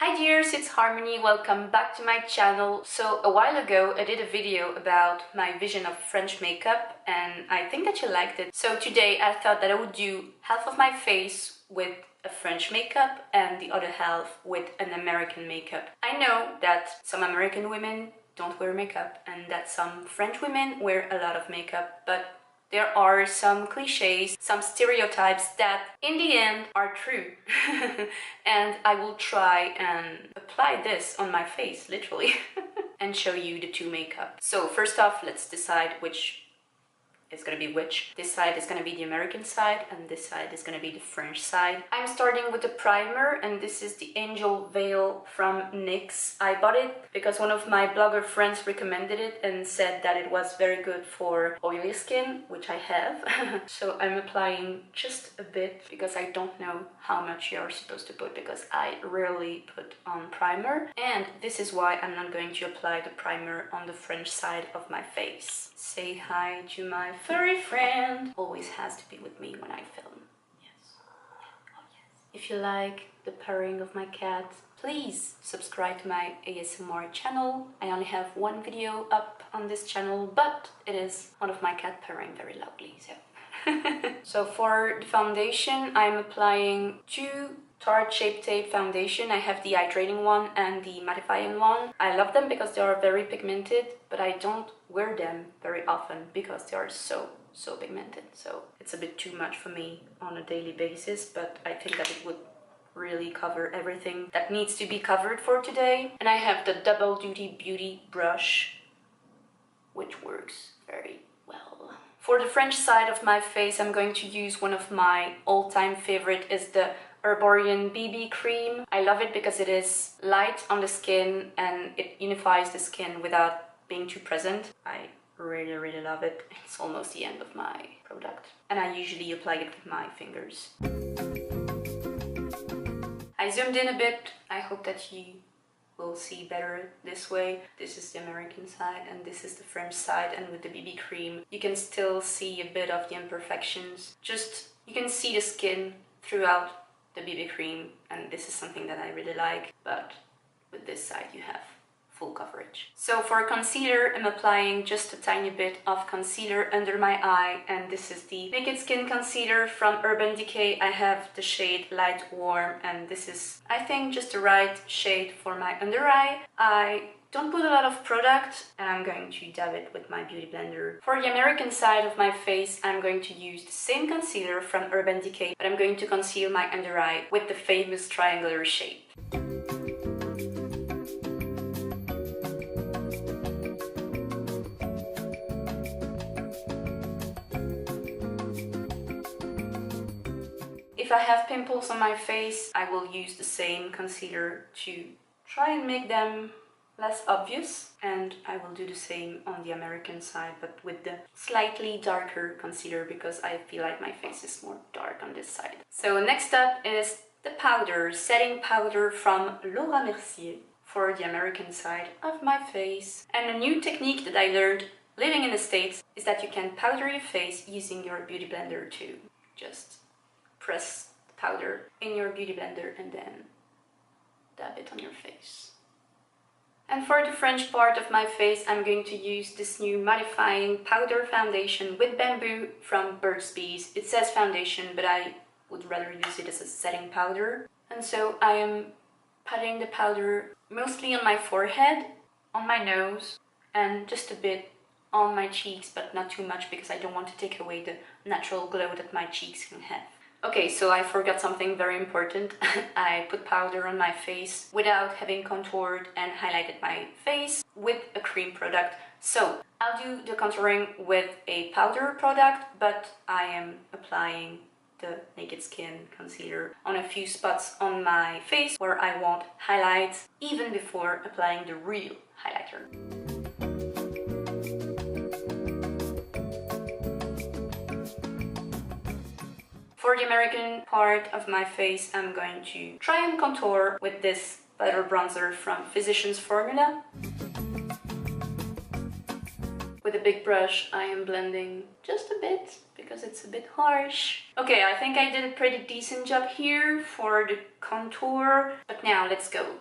Hi dears, it's Harmony, welcome back to my channel. So a while ago I did a video about my vision of French makeup and I think that you liked it. So today I thought that I would do half of my face with a French makeup and the other half with an American makeup. I know that some American women don't wear makeup and that some French women wear a lot of makeup, but there are some cliches, some stereotypes that in the end are true. And I will try and apply this on my face, literally, and show you the two makeup. So first off, let's decide which is gonna be which. This side is gonna be the American side and this side is gonna be the French side. I'm starting with the primer and this is the Angel Veil from NYX. I bought it because one of my blogger friends recommended it and said that it was very good for oily skin, which I have. So I'm applying just a bit because I don't know how much you're supposed to put because I rarely put on primer. And this is why I'm not going to apply the primer on the French side of my face. Say hi to my furry friend. Always has to be with me when I film. Yes. Oh yes. If you like the purring of my cat, please subscribe to my ASMR channel. I only have one video up on this channel, but it is one of my cat purring very loudly. So for the foundation, I'm applying two Tarte Shape Tape foundation. I have the hydrating one and the mattifying one. I love them because they are very pigmented, but I don't wear them very often because they are so pigmented. So it's a bit too much for me on a daily basis, but I think that it would really cover everything that needs to be covered for today. And I have the Double Duty Beauty brush, which works very well. For the French side of my face, I'm going to use one of my all-time favorite is the Herborian BB cream. I love it because it is light on the skin and it unifies the skin without being too present. I really love it. It's almost the end of my product and I usually apply it with my fingers. I zoomed in a bit. I hope that you will see better this way. This is the American side and this is the French side, and with the BB cream you can still see a bit of the imperfections. Just you can see the skin throughout the BB cream, and this is something that I really like, but with this side you have full coverage. So for concealer, I'm applying just a tiny bit of concealer under my eye, and this is the Naked Skin Concealer from Urban Decay. I have the shade Light Warm, and this is, I think, just the right shade for my under eye. I don't put a lot of product and I'm going to dab it with my beauty blender. For the American side of my face, I'm going to use the same concealer from Urban Decay, but I'm going to conceal my under eye with the famous triangular shape. If I have pimples on my face, I will use the same concealer to try and make them less obvious, and I will do the same on the American side but with the slightly darker concealer because I feel like my face is more dark on this side. So next up is the powder, setting powder from Laura Mercier for the American side of my face. And a new technique that I learned living in the States is that you can powder your face using your beauty blender too. Just press the powder in your beauty blender and then dab it on your face. And for the French part of my face, I'm going to use this new mattifying powder foundation with bamboo from Burt's Bees. It says foundation, but I would rather use it as a setting powder. And so I am patting the powder mostly on my forehead, on my nose, and just a bit on my cheeks, but not too much because I don't want to take away the natural glow that my cheeks can have. Okay, so I forgot something very important. I put powder on my face without having contoured and highlighted my face with a cream product. So I'll do the contouring with a powder product, but I am applying the Naked Skin Concealer on a few spots on my face where I want highlights even before applying the real highlighter. For the American part of my face, I'm going to try and contour with this butter bronzer from Physicians Formula. With a big brush, I am blending just a bit because it's a bit harsh. Okay, I think I did a pretty decent job here for the contour, but now let's go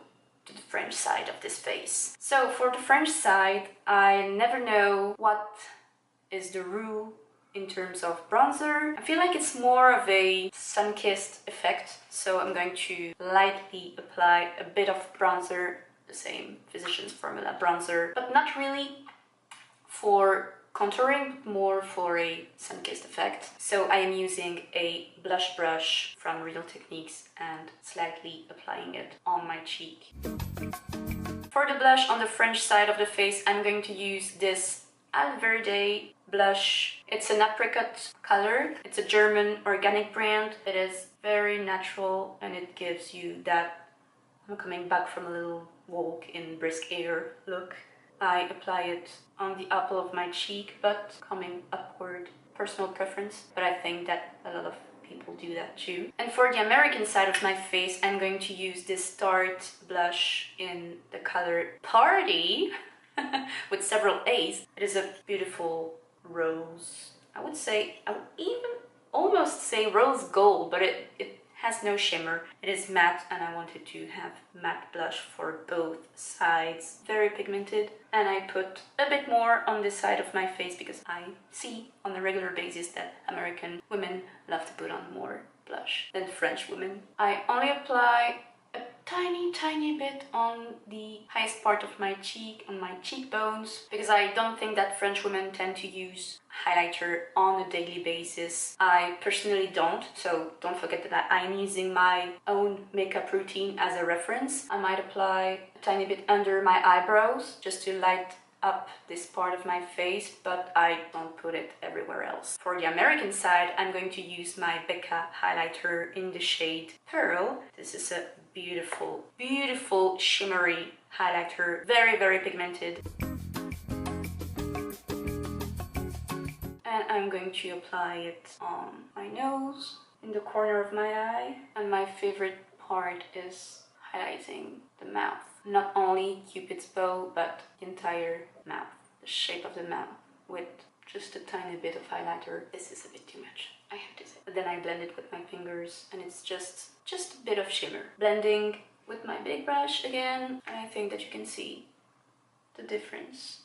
to the French side of this face. So for the French side, I never know what is the rule in terms of bronzer. I feel like it's more of a sun-kissed effect, so I'm going to lightly apply a bit of bronzer, the same Physicians Formula bronzer, but not really for contouring, more for a sun-kissed effect. So I am using a blush brush from Real Techniques and slightly applying it on my cheek. For the blush on the French side of the face, I'm going to use this Alverde blush. It's an apricot color. It's a German organic brand. It is very natural and it gives you that I'm coming back from a little walk in brisk air look. I apply it on the apple of my cheek, but coming upward. Personal preference, but I think that a lot of people do that too. And for the American side of my face, I'm going to use this Tarte blush in the color Party with several A's. It is a beautiful rose. I would even almost say rose gold, but it has no shimmer. It is matte and I wanted to have matte blush for both sides. Very pigmented, and I put a bit more on this side of my face because I see on a regular basis that American women love to put on more blush than French women. I only apply a tiny bit on the highest part of my cheek, on my cheekbones, because I don't think that French women tend to use highlighter on a daily basis. I personally don't, so don't forget that I'm using my own makeup routine as a reference. I might apply a tiny bit under my eyebrows just to light up this part of my face, but I don't put it everywhere else. For the American side, I'm going to use my Becca highlighter in the shade Pearl. This is a beautiful shimmery highlighter, very pigmented. And I'm going to apply it on my nose, in the corner of my eye, and my favorite part is highlighting the mouth. Not only Cupid's bow, but the entire mouth, the shape of the mouth, with just a tiny bit of highlighter. This is a bit too much, I have to say. But then I blend it with my fingers and it's just a bit of shimmer. Blending with my big brush again, and I think that you can see the difference.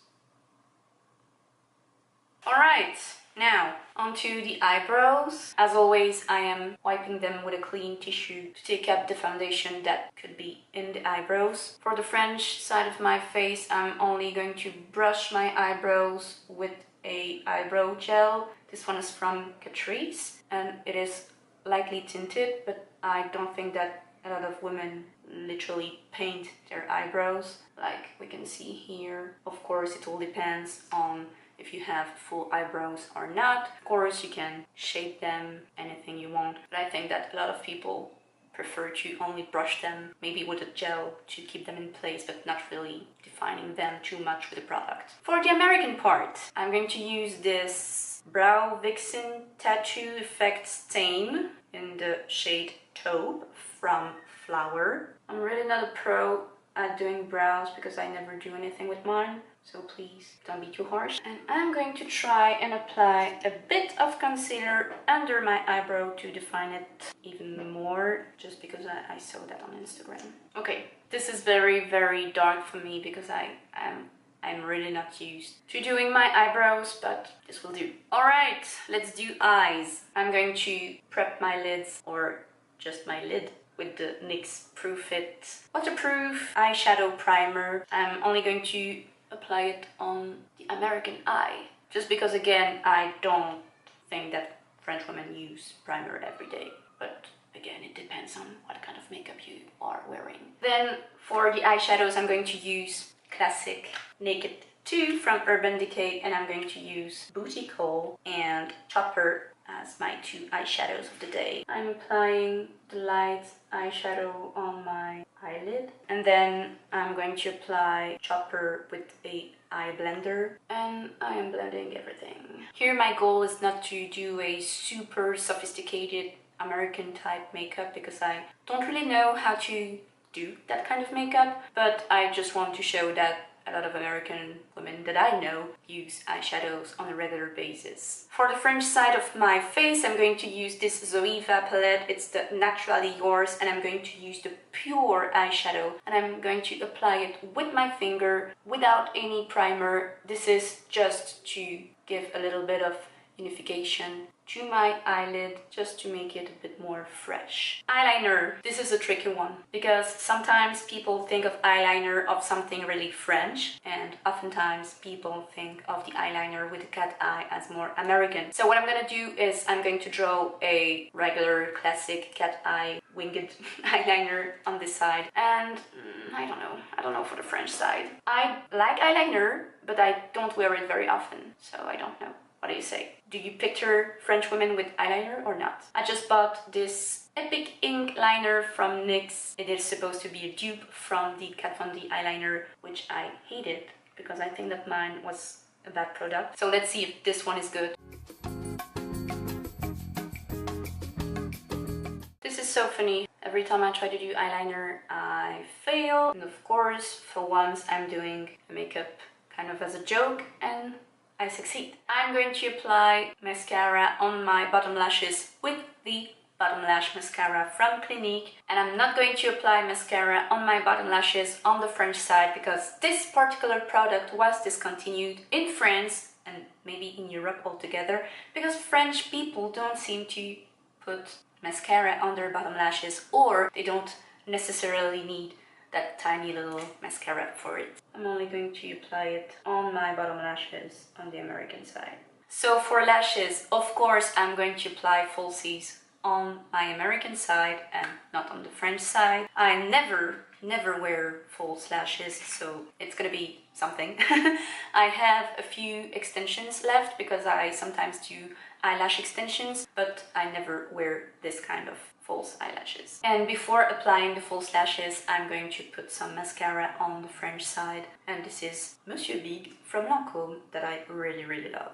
Alright, now onto the eyebrows. As always, I am wiping them with a clean tissue to take up the foundation that could be in the eyebrows. For the French side of my face, I'm only going to brush my eyebrows with a eyebrow gel. This one is from Catrice and it is lightly tinted, but I don't think that a lot of women literally paint their eyebrows like we can see here. Of course, it all depends on if you have full eyebrows or not. Of course, you can shape them anything you want, but I think that a lot of people prefer to only brush them, maybe with a gel to keep them in place, but not really defining them too much with the product. For the American part, I'm going to use this Brow Vixen Tattoo Effect Stain in the shade Taupe from Flower. I'm really not a pro at doing brows because I never do anything with mine, so please don't be too harsh. And I'm going to try and apply a bit of concealer under my eyebrow to define it even more, just because I saw that on Instagram. Okay, this is very dark for me because I'm really not used to doing my eyebrows, but this will do. Alright, let's do eyes. I'm going to prep my lids, or just my lid, with the NYX Proof It Waterproof Eyeshadow Primer. I'm only going to apply it on the American eye, just because again I don't think that French women use primer every day, but again it depends on what kind of makeup you are wearing. Then for the eyeshadows, I'm going to use classic Naked 2 from Urban Decay, and I'm going to use Booty Call and Chopper as my two eyeshadows of the day. I'm applying the light eyeshadow on my eyelid, and then I'm going to apply Chopper with a eye blender, and I am blending everything. Here my goal is not to do a super sophisticated American type makeup because I don't really know how to do that kind of makeup, but I just want to show that a lot of American women that I know use eyeshadows on a regular basis. For the French side of my face, I'm going to use this Zoeva palette. It's the Naturally Yours, and I'm going to use the pure eyeshadow, and I'm going to apply it with my finger without any primer. This is just to give a little bit of unification to my eyelid, just to make it a bit more fresh. Eyeliner. This is a tricky one because sometimes people think of eyeliner of something really French, and oftentimes people think of the eyeliner with a cat eye as more American. So what I'm gonna do is I'm going to draw a regular classic cat eye winged eyeliner on this side, and I don't know for the French side. I like eyeliner, but I don't wear it very often, so I don't know. What do you say? Do you picture French women with eyeliner or not? I just bought this Epic Ink liner from NYX. It is supposed to be a dupe from the Kat Von D eyeliner, which I hated because I think that mine was a bad product. So let's see if this one is good. This is so funny. Every time I try to do eyeliner, I fail. And of course, for once, I'm doing makeup kind of as a joke, and I succeed. I'm going to apply mascara on my bottom lashes with the bottom lash mascara from Clinique, and I'm not going to apply mascara on my bottom lashes on the French side because this particular product was discontinued in France and maybe in Europe altogether because French people don't seem to put mascara on their bottom lashes, or they don't necessarily need that tiny little mascara for it. I'm only going to apply it on my bottom lashes on the American side. So for lashes, of course, I'm going to apply falsies on my American side and not on the French side. I never wear false lashes, so it's gonna be something. I have a few extensions left because I sometimes do eyelash extensions, but I never wear this kind of false eyelashes. And before applying the false lashes, I'm going to put some mascara on the French side, and this is Monsieur Big from Lancôme that I really love.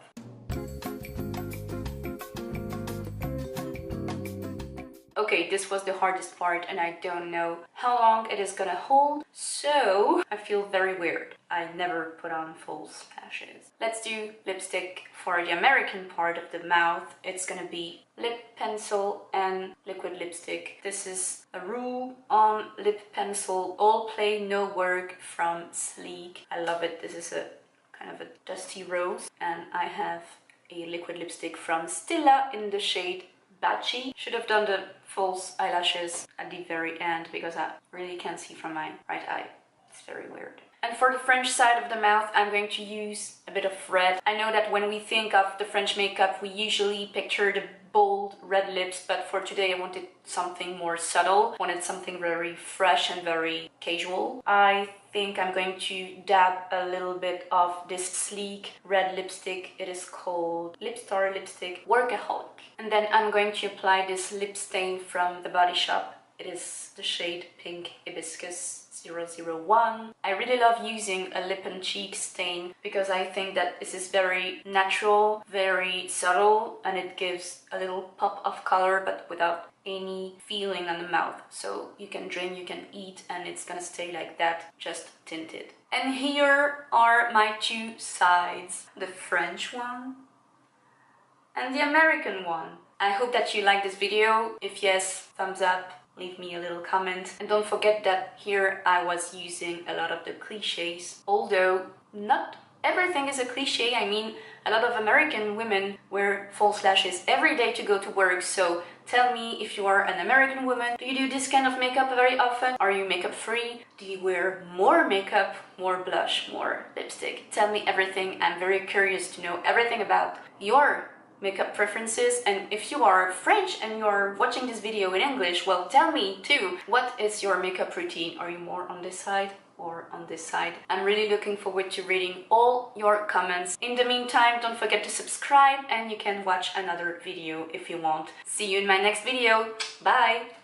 Okay, this was the hardest part and I don't know how long it is gonna hold, so I feel very weird. I never put on false lashes. Let's do lipstick. For the American part of the mouth, it's gonna be lip pencil and liquid lipstick. This is a Rule On Lip Pencil All Play No Work from Sleek. I love it. This is a kind of a dusty rose, and I have a liquid lipstick from Stila in the shade Batchy. Should have done the false eyelashes at the very end because I really can't see from my right eye. It's very weird. And for the French side of the mouth, I'm going to use a bit of red. I know that when we think of the French makeup, we usually picture the bold red lips, but for today I wanted something more subtle. Wanted something very fresh and very casual. I think I'm going to dab a little bit of this Sleek red lipstick. It is called Lip Star Lipstick Workaholic. And then I'm going to apply this lip stain from The Body Shop. It is the shade Pink Hibiscus 001. I really love using a lip and cheek stain because I think that this is very natural, very subtle, and it gives a little pop of color but without any feeling on the mouth. So you can drink, you can eat, and it's gonna stay like that, just tinted. And here are my two sides, the French one and the American one. I hope that you like this video. If yes, thumbs up. Leave me a little comment, and don't forget that here I was using a lot of the cliches, although not everything is a cliche. I mean, a lot of American women wear false lashes every day to go to work, so tell me if you are an American woman. Do you do this kind of makeup very often? Are you makeup free? Do you wear more makeup, more blush, more lipstick? Tell me everything. I'm very curious to know everything about your makeup preferences, and if you are French and you are watching this video in English, well, tell me too, what is your makeup routine? Are you more on this side or on this side? I'm really looking forward to reading all your comments. In the meantime, don't forget to subscribe, and you can watch another video if you want. See you in my next video. Bye!